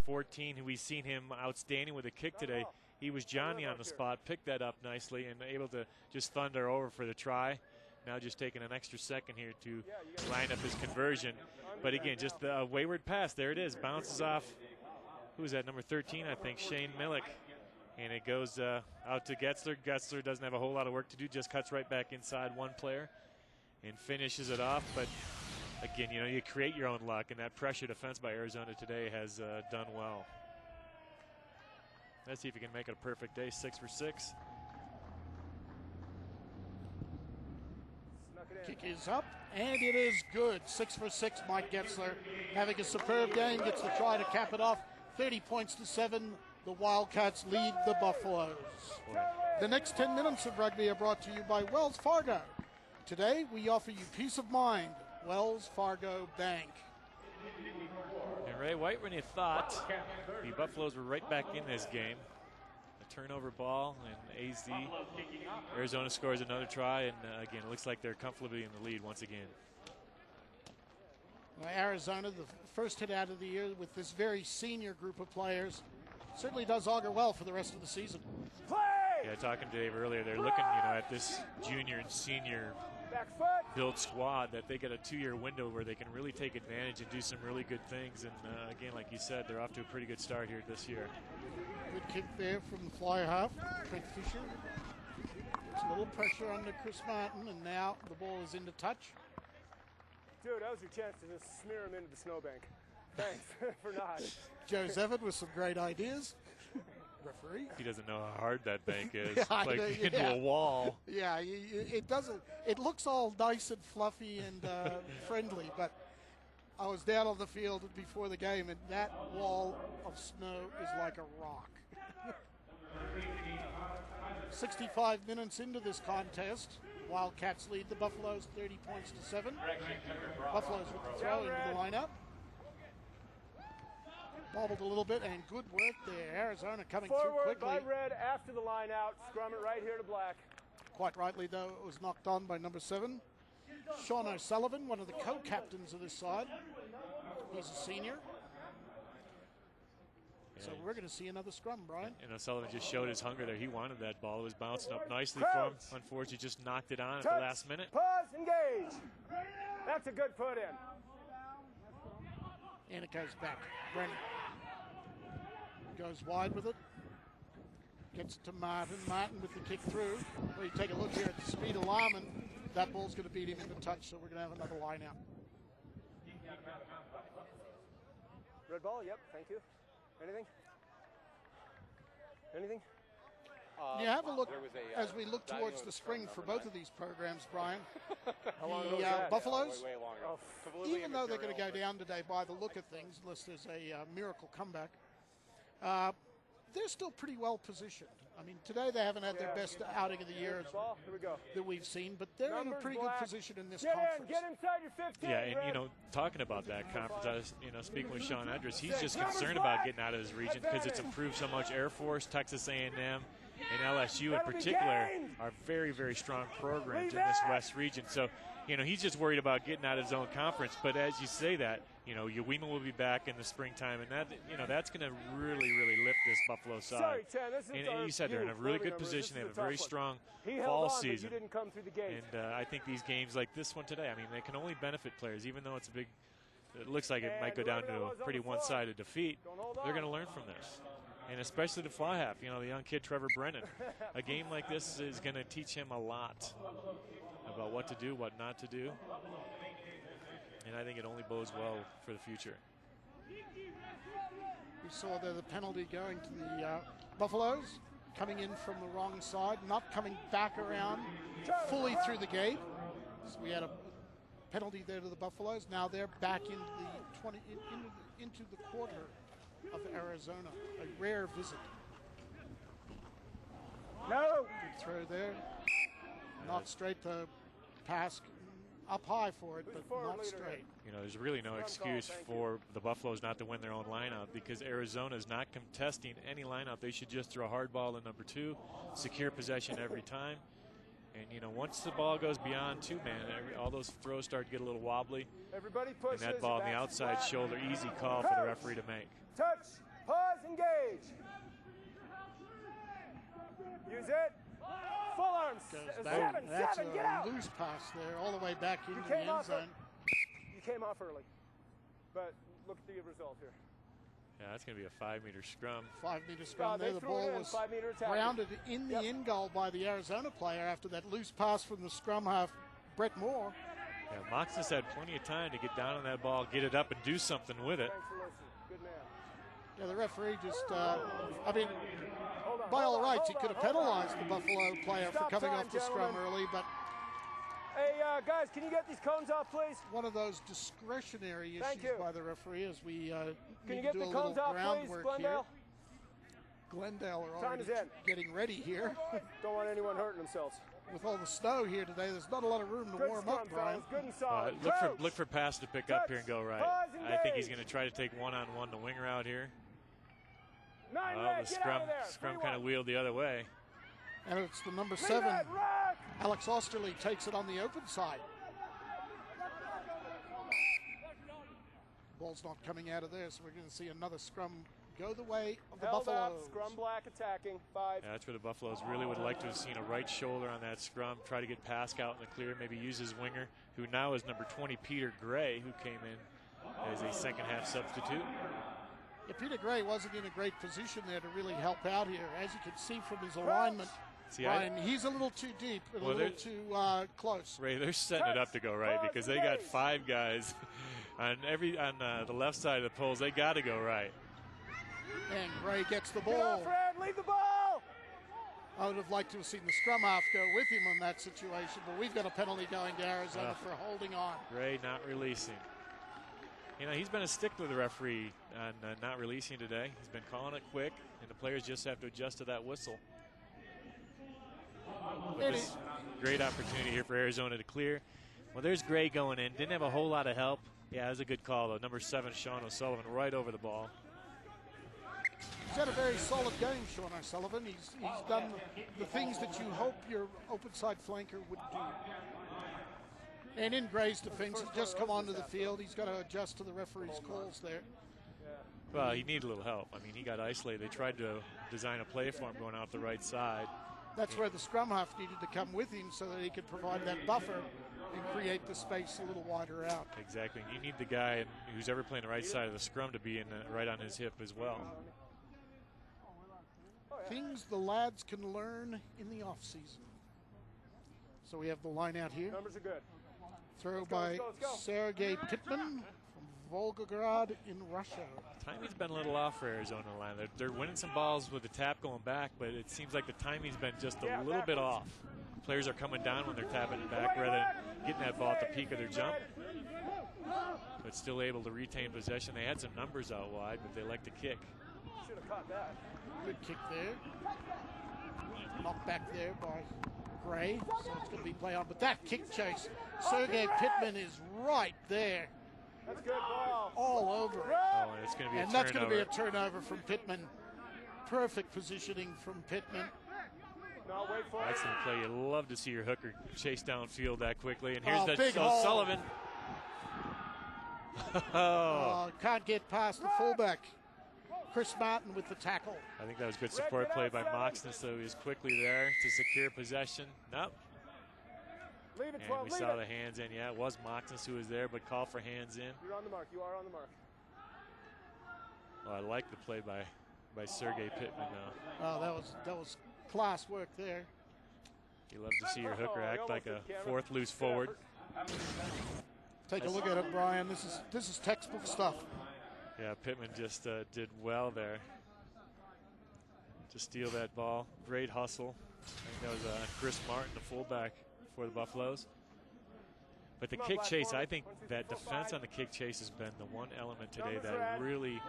14, who we've seen him outstanding with a kick today. He was Johnny on the spot, picked that up nicely, and able to just thunder over for the try. Now just taking an extra second here to line up his conversion. But again, just the wayward pass. There it is. Bounces off. Who's that? Number 13, I think, Shane Millick. And it goes out to Getzler. Getzler doesn't have a whole lot of work to do, just cuts right back inside one player and finishes it off. But again, you create your own luck, and that pressure defense by Arizona today has done well. Let's see if he can make it a perfect day. 6 for 6. Kick is up, and it is good. 6 for 6, Mike Getzler having a superb game, gets the try to cap it off. 30 points to 7. The Wildcats lead the Buffaloes. The next 10 minutes of rugby are brought to you by Wells Fargo. Today, we offer you peace of mind. Wells Fargo Bank. And Ray White, when you thought the Buffaloes were right back in this game, a turnover ball, and AZ, Arizona scores another try, and again, it looks like they're comfortably in the lead once again. Well, Arizona, the first hit out of the year with this very senior group of players, certainly does augur well for the rest of the season. Yeah, talking to Dave earlier, they're looking, at this junior and senior build squad, that they get a 2-year window where they can really take advantage and do some really good things. And again, like you said, they're off to a pretty good start here this year. Good kick there from the fly half, Trent Fisher. It's a little pressure under Chris Martin, and now the ball is into touch. Dude, that was your chance to just smear him into the snowbank. Thanks for not. Joe Zevin with some great ideas. Referee. He doesn't know how hard that bank is. Yeah, into a wall. Yeah, it doesn't. It looks all nice and fluffy and friendly, but I was down on the field before the game, and that wall of snow is like a rock. 65 minutes into this contest, Wildcats lead the Buffaloes 30 points to 7. Buffaloes with the throw into the lineup. Bobbled a little bit, and good work there. Arizona coming through quickly. Forward by red after the line out. Scrum it right here to black. Quite rightly, though, it was knocked on by number 7. Sean O'Sullivan, one of the co-captains of this side. He's a senior. So we're going to see another scrum, Brian. And O'Sullivan just showed his hunger there. He wanted that ball. It was bouncing up nicely for him. Unfortunately, just knocked it on at the last minute. Pause, engage. That's a good put in. And it goes back. Brennan goes wide with it. Gets it to Martin. Martin with the kick through. Well, you take a look here at the speed of Larman. That ball's going to beat him into touch, so we're going to have another line out. Red ball, yep, thank you. Anything? Anything? Have a look as we look towards the spring for both of these programs, Brian. The Buffaloes, even though they're going to go down today by the look of things, unless there's a miracle comeback, they're still pretty well positioned. I mean, today they haven't had their best outing of the year that we've seen, but they're in a pretty good position in this conference. Get inside your 15. Yeah, and talking about that conference, I was speaking with Sean Edris. He's just concerned about getting out of his region because it's improved so much. Air Force, Texas A&M, and LSU in particular are very, very strong programs in this West region. So, he's just worried about getting out of his own conference. But as you say that, Uwima will be back in the springtime, and that, that's going to really, really lift this Buffalo side. Sorry, Chen, and you said they're in a really good position. They have a very strong fall season. And I think these games like this one today, I mean, they can only benefit players, even though it looks like it might go down to a pretty one-sided defeat. They're going to learn from this. And especially the fly half, the young kid Trevor Brennan. A game like this is going to teach him a lot about what to do, what not to do. And I think it only bodes well for the future. We saw there the penalty going to the Buffaloes, coming in from the wrong side, not coming back around fully through the gate. So we had a penalty there to the Buffaloes. Now they're back into the into the quarter of Arizona. A rare visit. No. Good throw there. Not straight to pass. Up high for it, but not straight. There's really no excuse for the Buffaloes not to win their own lineout because Arizona is not contesting any lineout. They should just throw a hard ball to number 2, secure possession every time. And, once the ball goes beyond 2 man, all those throws start to get a little wobbly. Everybody pushes. And that ball on the outside shoulder, easy call for the referee to make. Touch. engage. Use it. Full arms. Seven, That's get out. a loose pass there, all the way back into the end zone. You came off early, but look at the result here. Yeah, that's going to be a 5-meter scrum. 5-meter scrum there. The ball was grounded in the end goal by the Arizona player after that loose pass from the scrum half, Brett Moore. Yeah, Moxness had plenty of time to get down on that ball, get it up, and do something with it. Good man. Yeah, the referee just, I mean, by all rights, he could have penalized the Buffalo player for coming off the scrum early, but... Hey, guys, can you get these cones off, please? One of those discretionary issues by the referee as we can need you get to do the a little cones off, groundwork please, Glendale? here. Glendale are already getting ready here. Don't want anyone hurting themselves. With all the snow here today, there's not a lot of room to warm up, Brian. Good and solid. Look for pass to pick up here and go right. I think he's going to try to take one-on-one the wing route here. The scrum kind of wheeled the other way. And it's the number 7. Alex Osterley takes it on the open side. Ball's not coming out of there, so we're going to see another scrum go the way of the Buffaloes. Scrum black attacking, 5. Yeah, that's where the Buffaloes really would like to have seen a right shoulder on that scrum, try to get Pask out in the clear, maybe use his winger, who now is number 20, Peter Gray, who came in as a second-half substitute. Yeah, Peter Gray wasn't in a great position there to really help out here. As you can see from his alignment, Brian, he's a little too deep, a little too close. Ray, they're setting it up to go right because they got 5 guys on the left side of the poles. They got to go right. And Gray gets the ball. Leave the ball. I would have liked to have seen the scrum half go with him in that situation, but we've got a penalty going to Arizona for holding on. Gray not releasing. You know, he's been a stickler, the referee, on not releasing today. He's been calling it quick, and the players just have to adjust to that whistle. Great opportunity here for Arizona to clear. Well, there's Gray going in. Didn't have a whole lot of help. Yeah, it was a good call, though. Number 7, Sean O'Sullivan, right over the ball. He's had a very solid game, Sean O'Sullivan. He's done the things that you hope your open side flanker would do. And in Gray's defense, he's just come onto the field. He's got to adjust to the referee's calls there. Well, he needed a little help. I mean, he got isolated. They tried to design a play for him going out the right side. That's where the scrum half needed to come with him so that he could provide that buffer and create the space a little wider out. Exactly. You need the guy who's ever playing the right side of the scrum to be in right on his hip as well. Things the lads can learn in the offseason. So we have the line out here. Numbers are good. Throw by Sergei Pittman from Volgograd in Russia. Timing's been a little off for Arizona line. They're winning some balls with the tap going back, but it seems like the timing's been just a little bit off. Players are coming down when they're tapping it back rather than getting that ball at the peak of their jump. But still able to retain possession. They had some numbers out wide, but they like to kick. Should have caught that. Good kick there. Knocked back there by Gray, so it's going to be play on. But that kick chase, Sergei Pittman is right there. That's good ball. All over it. Oh, and it's going to be a turnover. That's going to be a turnover from Pittman. Perfect positioning from Pittman. No, wait for Excellent play. You love to see your hooker chase downfield that quickly. And here's Sullivan. Can't get past the fullback. Chris Martin with the tackle. I think that was good support play by Moxness, so he was quickly there to secure possession. Nope. Leave it, and we saw the hands in. Yeah, it was Moxness who was there, but call for hands in. You're on the mark. You are on the mark. Well, I like the play by Sergei Pittman now. Oh, that was class work there. You love to see your hooker act like a fourth loose forward. Take a look at it, Brian. This is textbook stuff. Yeah, Pittman just did well there to steal that ball. Great hustle. I think that was Chris Martin, the fullback for the Buffaloes. But the kick chase, I think that defense on the kick chase has been the one element today that really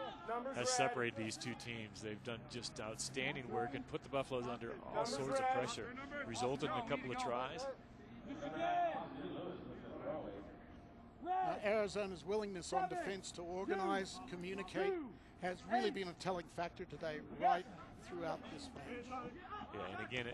has separated these two teams. They've done just outstanding work and put the Buffaloes under all sorts of pressure. Resulted in a couple of tries. Arizona's willingness on defense to organize, communicate, has really been a telling factor today, right throughout this match. Yeah, and again,